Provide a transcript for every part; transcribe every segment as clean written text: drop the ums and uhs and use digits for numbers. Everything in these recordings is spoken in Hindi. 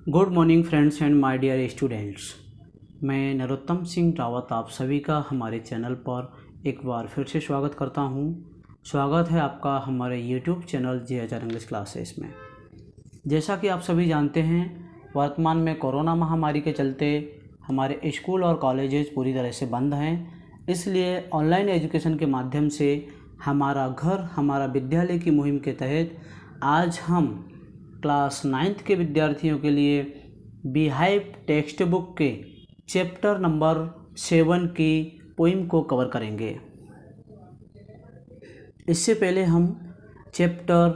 Good morning friends and my dear students. मैं नरोत्तम सिंह रावत आप सभी का हमारे चैनल पर एक बार फिर से स्वागत करता हूं। स्वागत है आपका हमारे यूट्यूब चैनल जे.एच.आर इंग्लिश क्लासेस में। जैसा कि आप सभी जानते हैं, वर्तमान में कोरोना महामारी के चलते हमारे स्कूल और कॉलेजेस पूरी तरह से बंद हैं। इसलिए ऑनलाइन एजुकेशन के माध्यम से हमारा घर हमारा विद्यालय की मुहिम के तहत आज हम क्लास 9th के विद्यार्थियों के लिए बीहाइव टेक्स्ट बुक के चैप्टर नंबर 7 की पोइम को कवर करेंगे। इससे पहले हम चैप्टर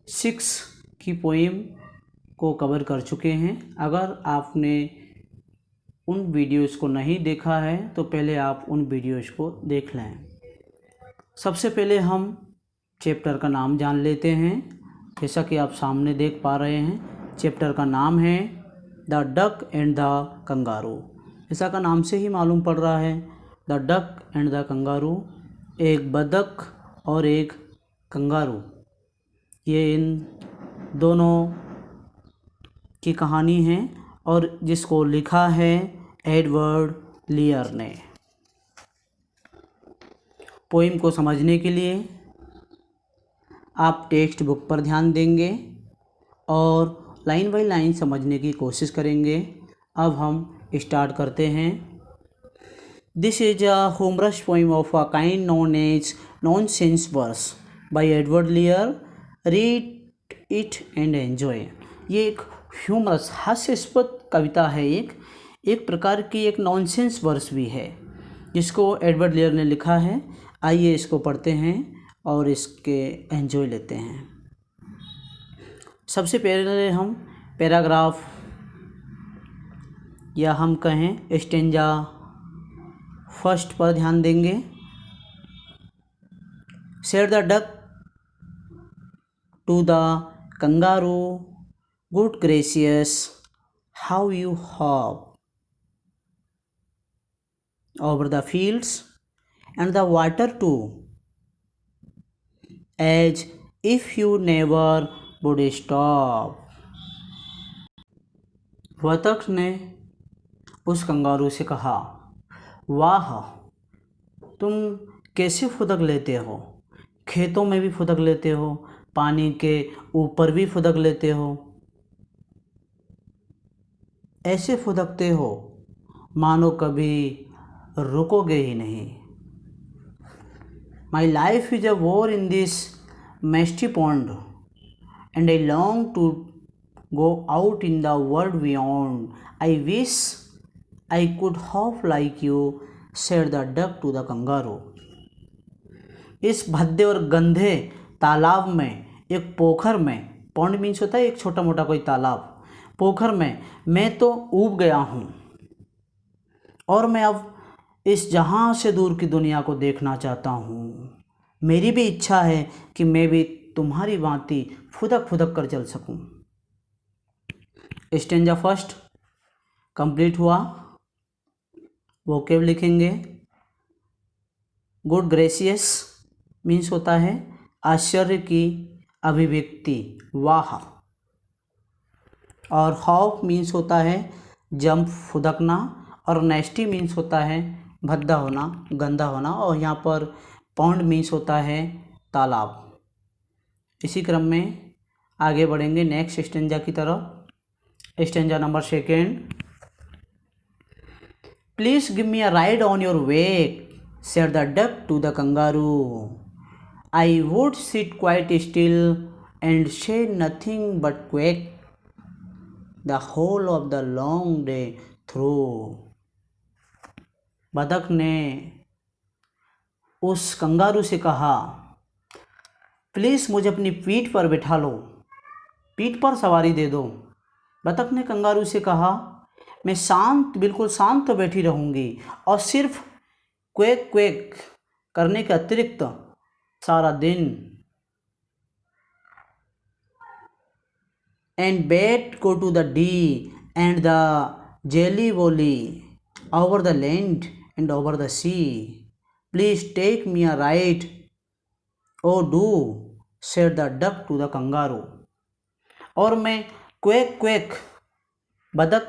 6 की पोइम को कवर कर चुके हैं। अगर आपने उन वीडियोज़ को नहीं देखा है तो पहले आप उन वीडियोज़ को देख लें। सबसे पहले हम चैप्टर का नाम जान लेते हैं। जैसा कि आप सामने देख पा रहे हैं, चैप्टर का नाम है the duck and the kangaroo. जैसा का नाम से ही मालूम पड़ रहा है, the duck and the kangaroo, एक बतख और एक कंगारू, ये इन दोनों की कहानी है और जिसको लिखा है एडवर्ड लीयर ने। पोइम को समझने के लिए आप टेक्स्ट बुक पर ध्यान देंगे और लाइन बाय लाइन समझने की कोशिश करेंगे। अब हम स्टार्ट करते हैं। This is a humorous poem of a kind known as nonsense verse by Edward Lear. Read it and enjoy. ये एक ह्यूमरस हास्यास्पद कविता है, एक प्रकार की एक नॉनसेंस वर्स भी है जिसको एडवर्ड लेयर ने लिखा है। आइए इसको पढ़ते हैं और इसके एंजॉय लेते हैं। सबसे पहले हम पैराग्राफ या हम कहें स्टेंजा फर्स्ट पर ध्यान देंगे। Said the duck to the kangaroo, good gracious how you hop over the fields and the water too, as if you never would stop. बतख ने उस कंगारू से कहा, वाह, तुम कैसे फुदक लेते हो, खेतों में भी फुदक लेते हो, पानी के ऊपर भी फुदक लेते हो, ऐसे फुदकते हो मानो कभी रुकोगे ही नहीं। My life is a war in this misty pond, and I long to go out in the world beyond. I wish I could hop like you, said the duck to the kangaroo. इस भद्दे और गंधे तालाब में, एक पोखर में, पॉन्ड मीन्स होता है एक छोटा मोटा कोई तालाब, पोखर में मैं तो ऊब गया हूँ और मैं अब इस जहाँ से दूर की दुनिया को देखना चाहता हूँ। मेरी भी इच्छा है कि मैं भी तुम्हारी भांति फुदक फुदक कर चल सकूँ। स्टेंजा फर्स्ट कंप्लीट हुआ। वोकेब लिखेंगे। गुड ग्रेसियस मीन्स होता है आश्चर्य की अभिव्यक्ति, वाह, और हॉप मीन्स होता है जंप फुदकना, और नेस्टी मीन्स होता है भद्दा होना, गंदा होना, और यहाँ पर पॉन्ड मीन्स होता है तालाब। इसी क्रम में आगे बढ़ेंगे नेक्स्ट स्टेंजा की तरफ। Stanza number 2। Please give me a ride on your back, said the duck to the kangaroo. I would sit quite still and say nothing but quack the whole of the long day through. बतख ने उस कंगारू से कहा, प्लीज़ मुझे अपनी पीठ पर बिठा लो, पीठ पर सवारी दे दो। बतख ने कंगारू से कहा, मैं शांत, बिल्कुल शांत तो बैठी रहूँगी और सिर्फ क्वेक क्वेक करने के अतिरिक्त सारा दिन। And bat go to the Dee and the Jelly Bolee over the land and over the sea. Please take me a ride, O do, said the duck to the kangaroo. और मैं क्वेक क्वेक बतख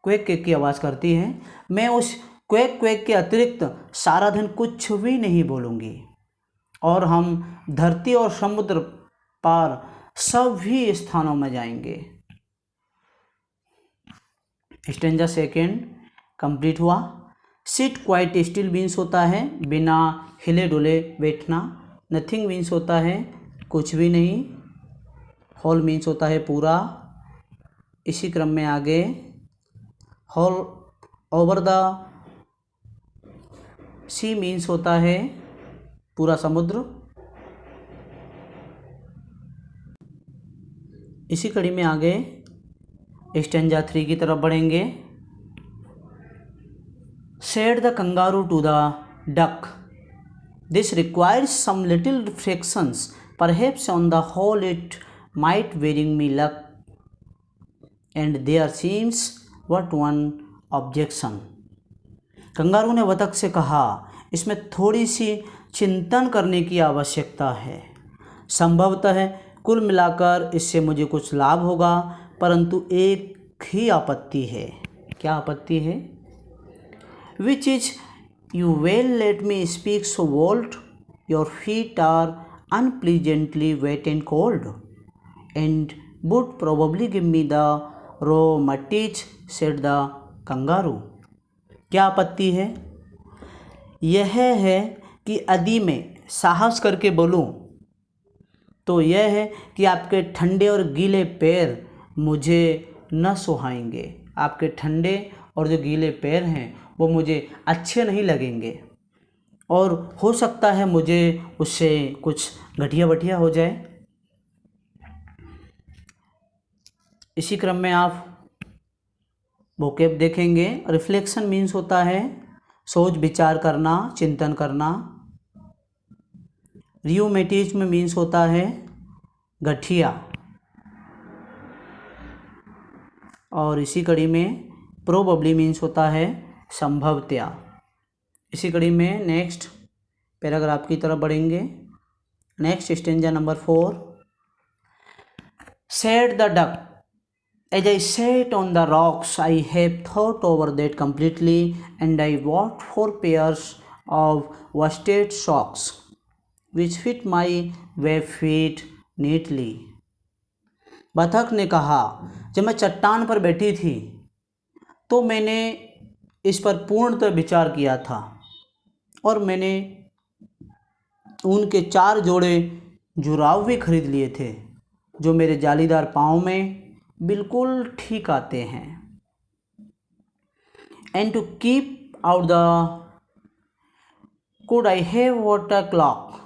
क्वेक क्वेक की आवाज़ करती है। मैं उस क्वेक क्वेक के अतिरिक्त सारा दिन कुछ भी नहीं बोलूँगी और हम धरती और समुद्र पार सभी स्थानों में जाएंगे। स्टेंजा सेकेंड कंप्लीट हुआ। सिट क्वाइट स्टिल मीन्स होता है बिना हिले डुले बैठना। नथिंग मीन्स होता है कुछ भी नहीं। होल मीन्स होता है पूरा। इसी क्रम में आगे whole over the sea means होता है पूरा समुद्र। इसी कड़ी में आगे स्टेंजा 3 की तरफ बढ़ेंगे। Said the kangaroo to the duck, "This requires some little reflections. Perhaps on the whole it might bring me luck." And there seems but one objection. Kangaroo ने बतख से कहा, इसमें थोड़ी सी चिंतन करने की आवश्यकता है। संभवतः कुल मिलाकर इससे मुझे कुछ लाभ होगा, परंतु एक ही आपत्ति है। क्या आपत्ति है? Which is, you will let me speak so bold, your feet are unpleasantly wet and cold, and would probably give me the rheumatiz, said the kangaroo. क्या आपत्ति है? यह है कि यदि मैं साहस करके बोलूं तो यह है कि आपके ठंडे और गीले पैर मुझे न सुहाएंगे। आपके ठंडे और जो गीले पैर हैं वो मुझे अच्छे नहीं लगेंगे और हो सकता है मुझे उससे कुछ घटिया बटिया हो जाए। इसी क्रम में आप वोकैब देखेंगे। रिफ्लेक्शन मीन्स होता है सोच विचार करना, चिंतन करना। रियूमेटिज्म मीन्स होता है गठिया। और इसी कड़ी में प्रोबेबली मीन्स होता है संभवतया। इसी कड़ी में नेक्स्ट पैराग्राफ की तरफ बढ़ेंगे। Next stanza number 4। Said the duck, "As I sat on the rocks, I have thought over that completely, and I bought 4 pairs of worsted socks, which fit my web feet neatly." बतख ने कहा, जब मैं चट्टान पर बैठी थी तो मैंने इस पर पूर्णतः विचार किया था और मैंने उनके 4 जोड़े जुराब भी खरीद लिए थे जो मेरे जालीदार पाँव में बिल्कुल ठीक आते हैं। And to keep out the could I have bought a clock,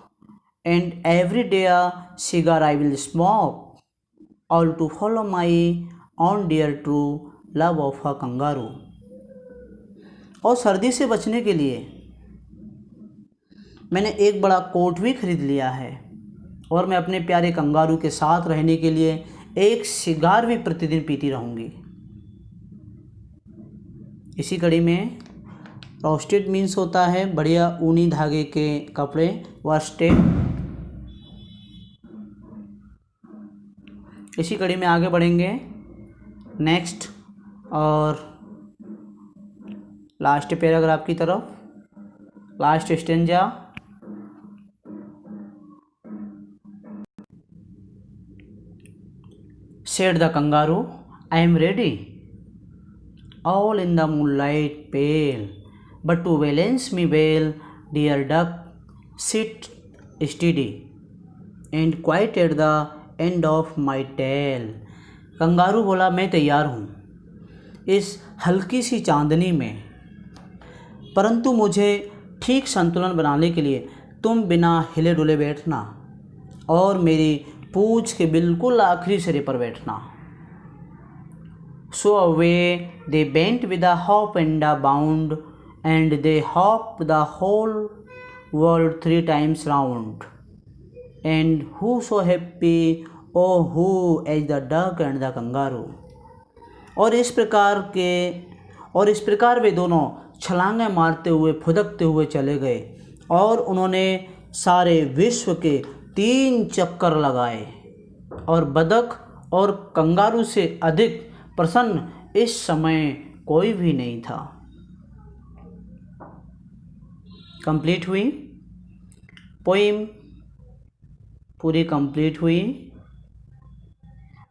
and every day a cigar I will smoke, all to follow my own dear true love of a kangaroo. और सर्दी से बचने के लिए मैंने एक बड़ा कोट भी खरीद लिया है और मैं अपने प्यारे कंगारू के साथ रहने के लिए एक सिगार भी प्रतिदिन पीती रहूँगी। इसी कड़ी में रोस्टेड मीन्स होता है बढ़िया ऊनी धागे के कपड़े, वर्स्टेड। इसी कड़ी में आगे बढ़ेंगे नेक्स्ट और लास्ट पैराग्राफ की तरफ। Last stanza. Said the kangaroo, "I am ready, all in the moonlight pale, but to balance me well, dear duck, sit steady and quiet at the end of my tail." Kangaroo बोला, मैं तैयार हूँ इस हल्की सी चांदनी में, परंतु मुझे ठीक संतुलन बनाने के लिए तुम बिना हिले डुले बैठना और मेरी पूंछ के बिल्कुल आखिरी सिरे पर बैठना। So away they went with a hop and a bound, and they hopped the whole world 3 times round. And who so happy, oh who, as the duck and the kangaroo. और इस प्रकार वे दोनों छलांगे मारते हुए फुदकते हुए चले गए और उन्होंने सारे विश्व के 3 चक्कर लगाए और बतख और कंगारू से अधिक प्रसन्न इस समय कोई भी नहीं था। कंप्लीट हुई पोइम, पूरी कंप्लीट हुई।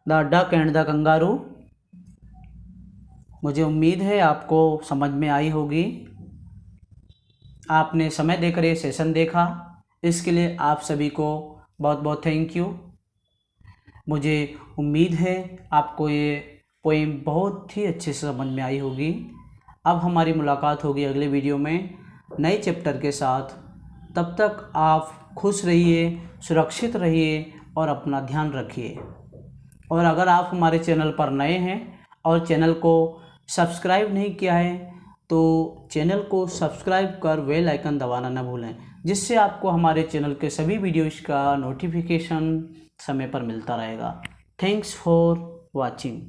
The duck and the kangaroo. मुझे उम्मीद है आपको समझ में आई होगी। आपने समय देकर ये सेशन देखा, इसके लिए आप सभी को बहुत बहुत थैंक यू। मुझे उम्मीद है आपको ये पोएम बहुत ही अच्छे से समझ में आई होगी। अब हमारी मुलाकात होगी अगले वीडियो में नए चैप्टर के साथ। तब तक आप खुश रहिए, सुरक्षित रहिए और अपना ध्यान रखिए। और अगर आप हमारे चैनल पर नए हैं और चैनल को सब्सक्राइब नहीं किया है तो चैनल को सब्सक्राइब कर बेल आइकन दबाना न भूलें, जिससे आपको हमारे चैनल के सभी वीडियोज़ का नोटिफिकेशन समय पर मिलता रहेगा। Thanks for watching.